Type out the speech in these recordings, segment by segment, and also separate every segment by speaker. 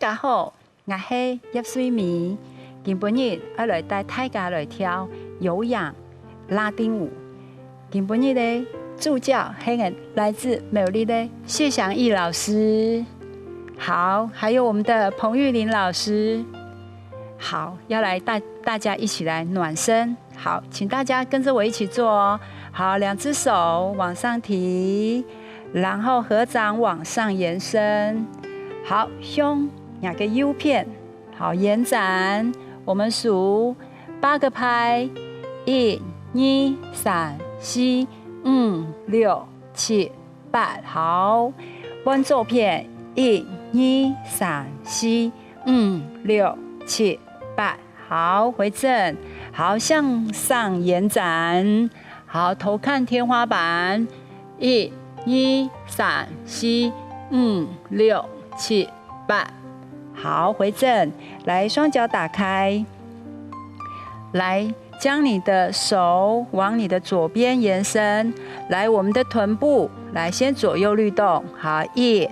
Speaker 1: 家好，我是叶水美。今日要来带大家来跳有氧拉丁舞。今日的助教是来自美丽的谢祥义老师，好，还有我们的彭玉玲老师，好，要来带大家一起来暖身。好，请大家跟着我一起做哦。好，两只手往上提，然后合掌往上延伸。好，胸两个 U 片，好，延展。我们数8个拍，1、2、3、4、5、6、7、8。好，弯奏片，1、2、3、4、5、6、7、8。好，回正。好，向上延展。好，头看天花板。1、2、3、4、5、6、7、8。好，回正。来，双脚打开。来，将你的手往你的左边延伸。来，我们的臀部，来先左右律动。好，1、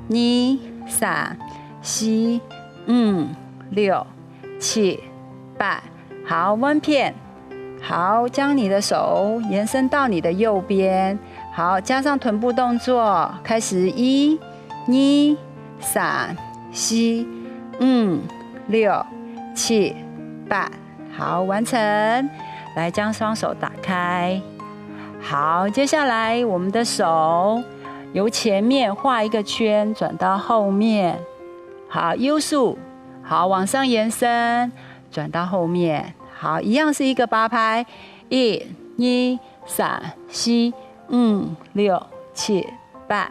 Speaker 1: 2、3、4、5、6、7、8。好，弯片。好，将你的手延伸到你的右边。好，加上臀部动作，开始1、2、3、4、5、6、7、8。好，完成。来，将双手打开。好，接下来我们的手由前面画一个圈，转到后面。好，U 数。好，往上延伸，转到后面。好，一样是一个8拍。1、2、3、4、5、6、7、8。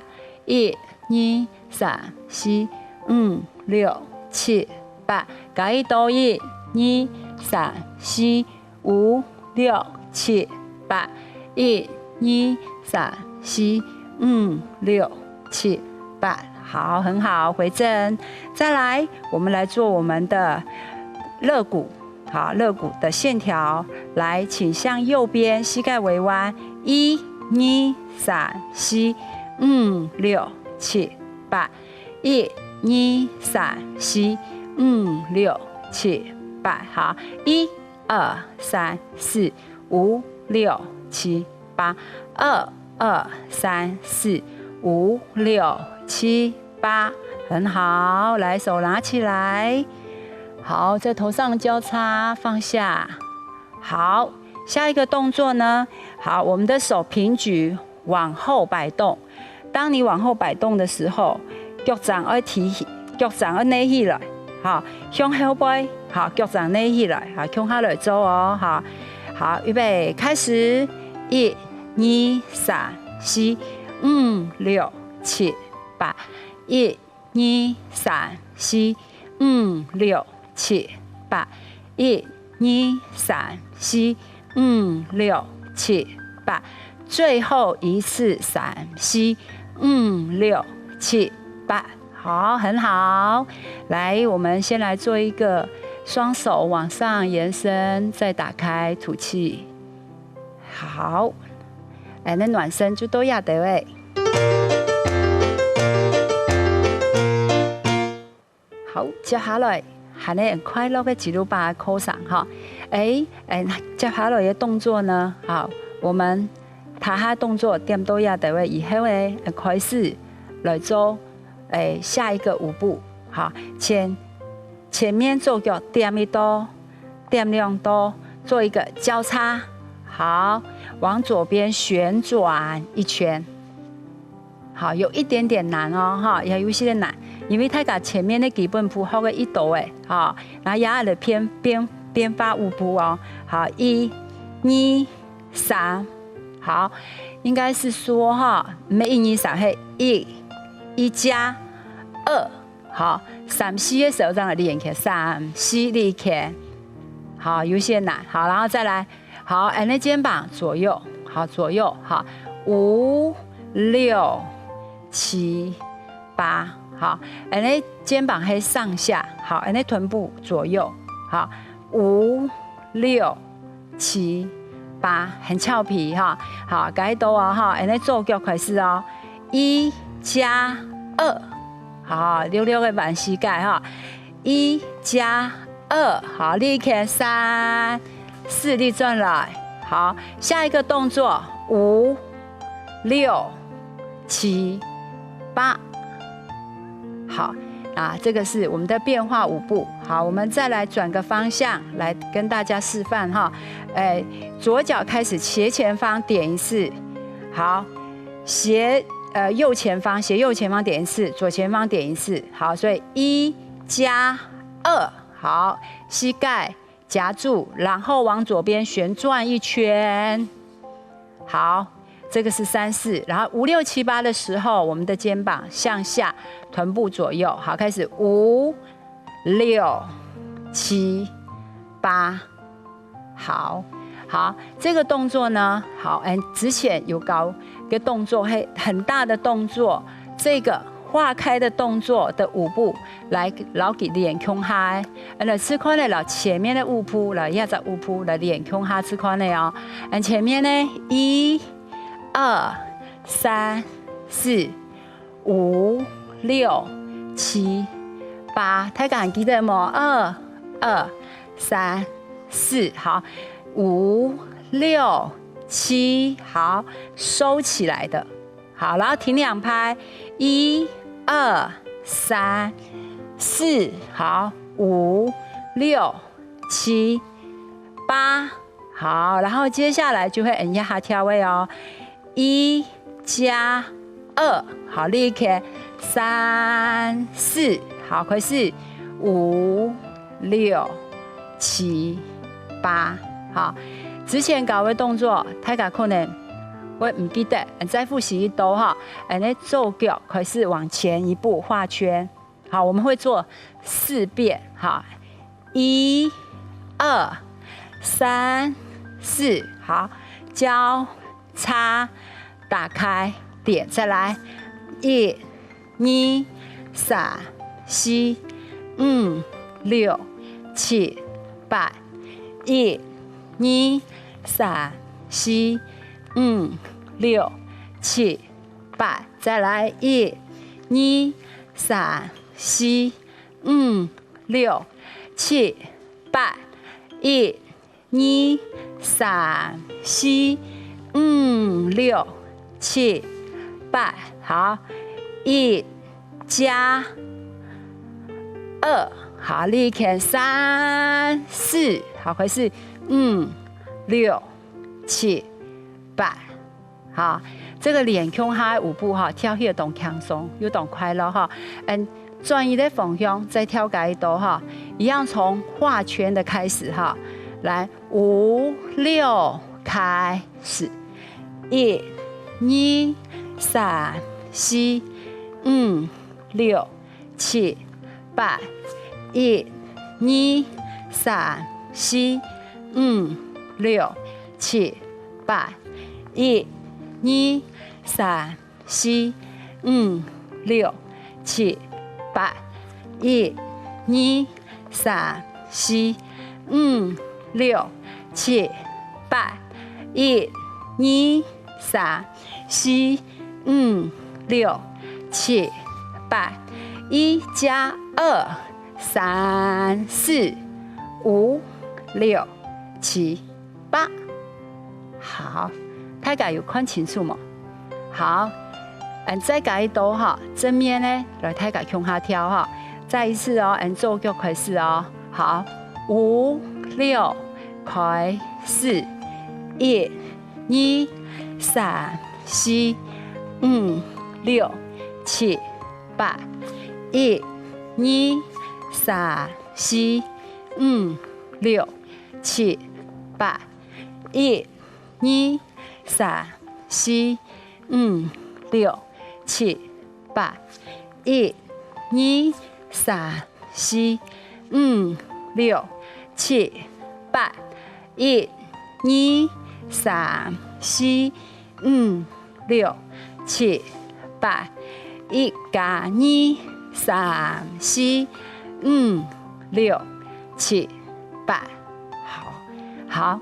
Speaker 1: 1、2、3、4、5、6、7、8。加一多1、2、3、4、5、6、7、8。1、2、3、4、5、6、7、8。好，很好，回正。再来，我们来做我们的肋骨。好，肋骨的线条。来，请向右边，膝盖微弯。1、2、3、4、5、6、7、8。1、2、3、4、5、6、7、8。好，1、2、3、4、5、6、7、8。2、2、3、4、5、6、7、8。很好，来，手拿起来。好，在头上交叉放下。好，下一个动作呢？好，我们的手平举往后摆动。当你往后摆动的时候，脚掌要提起，脚掌要捏起来。好，向后背。好，脚掌捏起来。好，向下来做哦。好，好，预备，开始。1、2、3、4、5、6、7、8。1、2、3、4、5、6、7、8。1、2、3、4、5、6、7、8。最后一次3、4、5、6、7、8。好，很好。来，我们先来做一个双手往上延伸，再打开，吐气。好，那暖身就都要得喂。好，接下来还能很快乐的记录把它扣上哈。接下来的动作呢，好，我们他下动作点都要得喂，以后呢开始来做下一个舞步。好，前面做脚点1度，点2度，做一个交叉。好，往左边旋转一圈。好，有一点点难哦，哈，也有些难，因为大家前面的基本步好个1度诶，好，然后也来编发舞步哦。好，1、2、3，好，应该是说哈，没1、2、3，嘿，1加2，好，3、4的时候让它练起，3、4练起，好，有些难，好，然后再来。好，那肩膀左右，好，左右，好，5、6、7、8，好，那肩膀还上下，好，那臀部左右，好，5、6、7、8，很俏皮哈，好，改多啊哈，那做脚开始哦，1加2，好，66个挽膝盖哈，1加2，好，你看3、4，你转来，好，下一个动作5、6、7、8，好。这个是我们的变化舞步。好，我们再来转个方向来跟大家示范哈。左脚开始斜前方点一次，好，右前方斜右前方点一次，左前方点一次，好，所以1加2，好，膝盖夹住，然后往左边旋转一圈，好。这个是3、4，然后5、6、7、8的时候，我们的肩膀向下，臀部左右。好，开始5、6、7、8，好，这个动作呢，好，之前有搞个动作，很大的动作，这个化开的动作的舞步，来老给练胸哈，吃宽的老前面的舞步，老压在舞步来练胸哈吃宽的哦，前面呢1、2、3、4、5、6、7、8，大家还记得吗？2、2、3、4，好，5、6、7，好，收起来的，好，然后停2拍，1、2、3、4，好，5、6、7、8，好，然后接下来就会按一下跳位哦。1加2，好，立刻3、4，好，开始5、6、7、8，好，之前搞的动作，大家可能我唔记得，再复习一度哈，做脚开始往前一步画圈，好，我们会做4遍，好，1、2、3、4，好，交叉。打开点，再来1、2、3、4、5、6、7、8， 1、2、3、4、5、6、7、8，再来1、2、3、4、5、6、7、8， 1、2、3、4、5、6、7、8，好，1加2，好，你看3、4，好，开始5、6、7、8，好，这个练胸哈舞步哈，跳起动轻松，又动快乐哈，转移的方向再跳一度哈，一样从画圈的开始哈，来5、6开始，1、2、3、4、5、6、7、8， 1、2、3、4、5、6、7、8， 1、2、3、4、5、6、7、8， 1、2、3、4、5、6、7、8， 1、2、3、4、5、6、7、8， 1加2、3、4、5、6、7、8，好，大家有看清楚吗？好，再改一度哈，正面呢来大家向下跳哈，再一次哦，做脚开始哦，好，5、6开始，1、2、3、4、5、6、7、8， 1、2、3、4、5、6、7、8， 1、2、3、4、5、6、7、8， 1、2、3、4、5、6、7、8， 1、2、3、4、5、6、7、8， 1加2、3、4、5、6、7、8，好，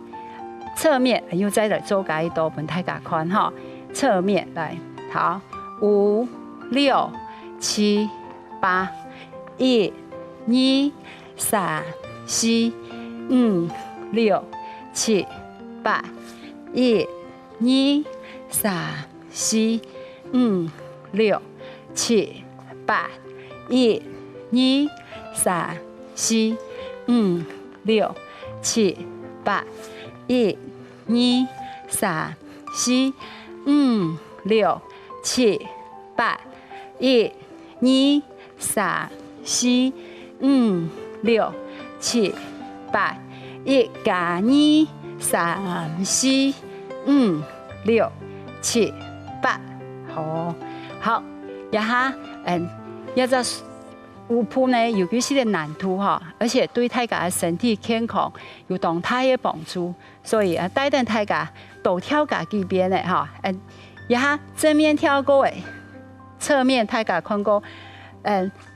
Speaker 1: 侧面又再来做一度，本太加宽哈，侧面来，好，5、6、7、8、1、2、3、4、5、6、7、8、1、2、3、4、5、6、7、8、1、2、3、4、5、6、7、8、1、2、3、4、5、6、7、8、1、2、3、4、5、6、7、8、1加2、3、4、5、6、7、8，好，然后要在舞步呢，尤其是个难度哈，而且对大家的身体健康有动态的帮助，所以带动大家多跳家几遍的哈，然后正面跳过的，侧面大家看过，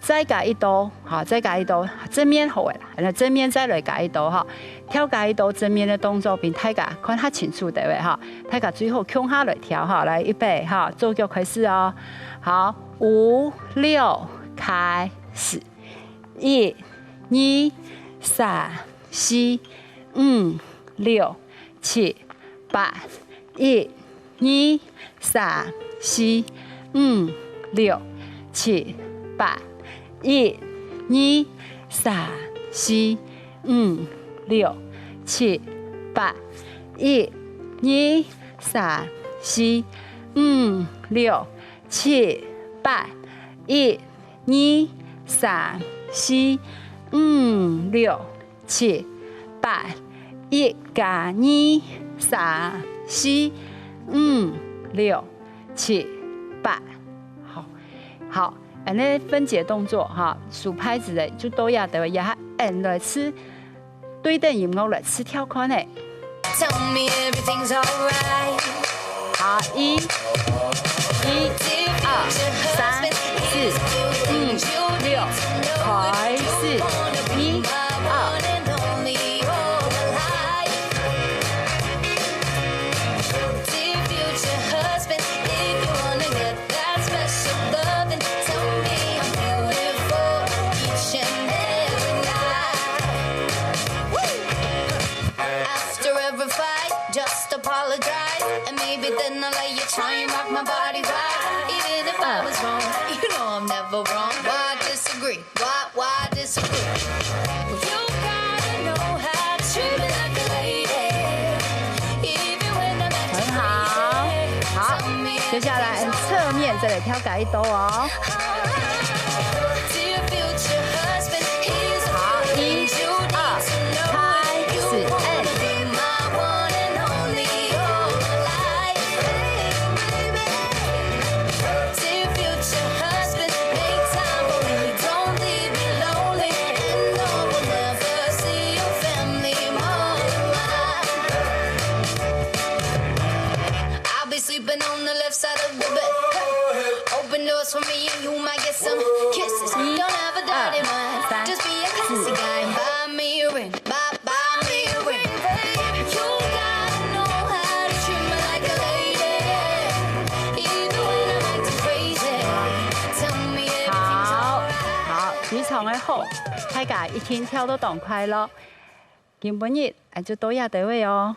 Speaker 1: 再加一刀，好，再加一刀，正面好的啦，正面再来加一刀哈，跳加一刀正面的动作，并大家看下清楚对位哈，大家最后向下来跳哈，来预备哈，做脚开始哦，好，5、6开始，1、2、3、4、5、6、7、8、1、2、3、4、5、6、7、8、1、2、3、4、5、6、7、8、1、2、3、4、5、6、7、8、1、2、3、4、5、6、7、8、1加2、3、4、5、6、7、8，好，那分解动作哈，数拍子的就都要的，也按来吃对等音乐来吃跳款的。好，1、2、3、4、5、6，开始，1、2。
Speaker 2: Then I'll let you try and rock my body right. Even if I was wrong, you know I'm never wrong. Why disagree? Why disagree? Well, you gotta know how to treat me like a lady. Even when I'm acting
Speaker 1: 很好，好，接下来侧面再来跳改一刀哦。
Speaker 2: Dear future husband, he's
Speaker 1: 好，1、2，开始，按。
Speaker 2: Sleeping on the left side of the bed. Open doors for me and you might get some kisses. Don't have a dirty mind. Just be a classy guy. Buy me a ring. Buy me a ring. You gotta know how to treat me like a lady. Even when I'm acting crazy. Tell me everything's alright.
Speaker 1: 好，非常的好，大家一天跳都动快樂。今本日就到這地位哦。